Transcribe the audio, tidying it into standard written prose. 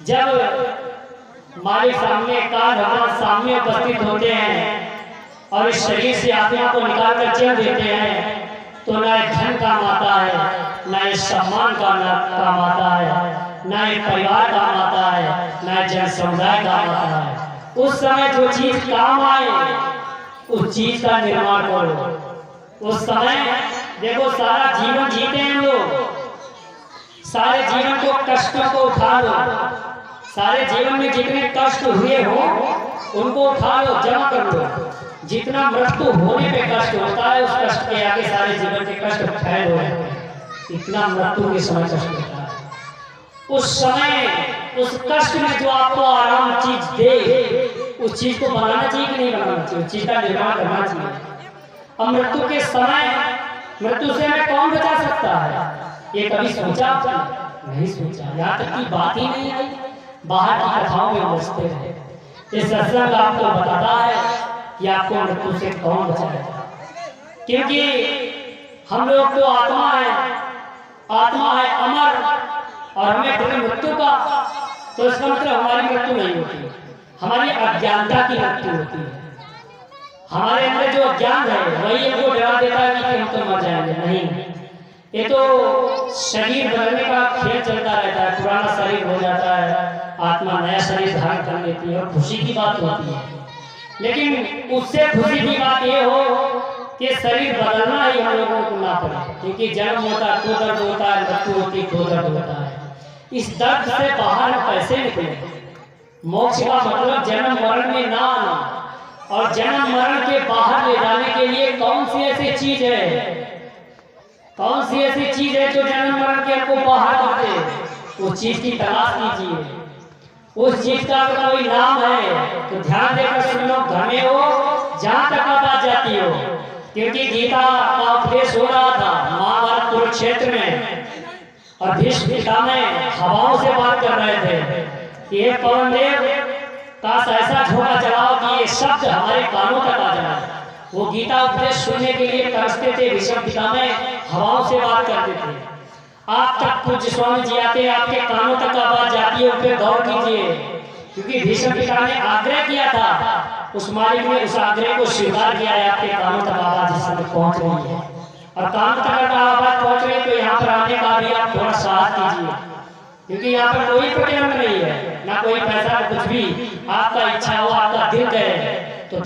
जब मालिक सामने काल भगवान सामने उपस्थित होते हैं और इस शरीर से आत्मा को निकाल कर चल देते हैं, तो न धन काम आता है, न सम्मान काम आता है, न परिवार काम आता है, न जन समुदाय काम आता है। उस समय जो चीज काम आए उस चीज का निर्माण करो। उस समय देखो सारा जीवन जीते हैं लोग, सारे जीवन को कष्टों को उठा लो, सारे जीवन में जितने कष्ट हुए हो उनको उठा लो, जमा कर लो। जितना मृत्यु होने पे कष्ट होता है उस कष्ट के आगे सारे जीवन के कष्ट फैल हो जाते हैं। इतना मृत्यु के समय कष्ट होता है। उस समय उस कष्ट में जो आपको आराम चीज दे उस चीज को बनाना चाहिए कि नहीं बनाना चाहिए, उस चीज का निर्माण करना चाहिए। अब मृत्यु के समय मृत्यु से हमें कौन बचा सकता है, ये कभी सोचा नहीं सोचा, यहाँ तक की बात ही नहीं आई। बाहर की कथाओं में बसते रहे। ये सत्संग आपको बताता है कि आपको मृत्यु से कौन बचाएगा, क्योंकि हम लोग तो आत्मा है अमर, और हमें डर मृत्यु का, तो इसका मतलब हमारी मृत्यु नहीं होती, हमारी अज्ञानता की मृत्यु होती है। हमारे अंदर जो अज्ञान है वही हमको डरा देता है कि हम तो मर जाएंगे। नहीं, ये तो शरीर बदलने का खेल चलता रहता है, पुराना शरीर हो जाता है, आत्मा नया शरीर धारण कर लेती है और खुशी की बात होती है। लेकिन उससे खुशी की बात ये हो कि शरीर बदलना ही हम लोगों को ना पड़े, क्योंकि जन्म होता है तो दर्द होता है, मृत्यु होती तो दर्द होता है। इस दर्द से बाहर कैसे निकले? मोक्ष का मतलब जन्म मरण में ना आना, और जन्म मरण के बाहर ले जाने के लिए कौन सी ऐसी चीज है, कौन सी ऐसी चीज है जो जन्म मरण के आपको बाहर कर दे? उस चीज की तलाश कीजिए। उस चीज का अगर कोई नाम है तो ध्यान देकर सुन लो, घर में हो जहां तक बात जाती हो, क्योंकि गीता का उपदेश हो रहा था महाभारत कुरुक्षेत्र में, और भीष्म पितामह हवाओं से बात कर रहे थे कि हे पवन देव, काश ऐसा झोंका चलाओ कि ये शब्द हमारे कानों तक आ जाए। वो गीता उपदेश सुनने के लिए तरसते थे। भीष्म पितामह हवाओं से बात करते थे। आप तक पूज्य स्वामी जी आते, आपके कानों तक आवाज जाती है, उन पर गौर कीजिए, क्योंकि भीष्म पिता ने आग्रह किया था, उस मालिक ने उस आग्रह को स्वीकार किया है। आपके कानों तक आवाज इस समय पहुंच रही है, और कान तक अगर आवाज पहुंच रही है तो यहाँ पर आने का भी आप थोड़ा साहस कीजिए, क्योंकि यहाँ पर कोई प्रतिबंध नहीं है, ना कोई पैसा, कुछ भी। आपका इच्छा हो, आपका दिल कहे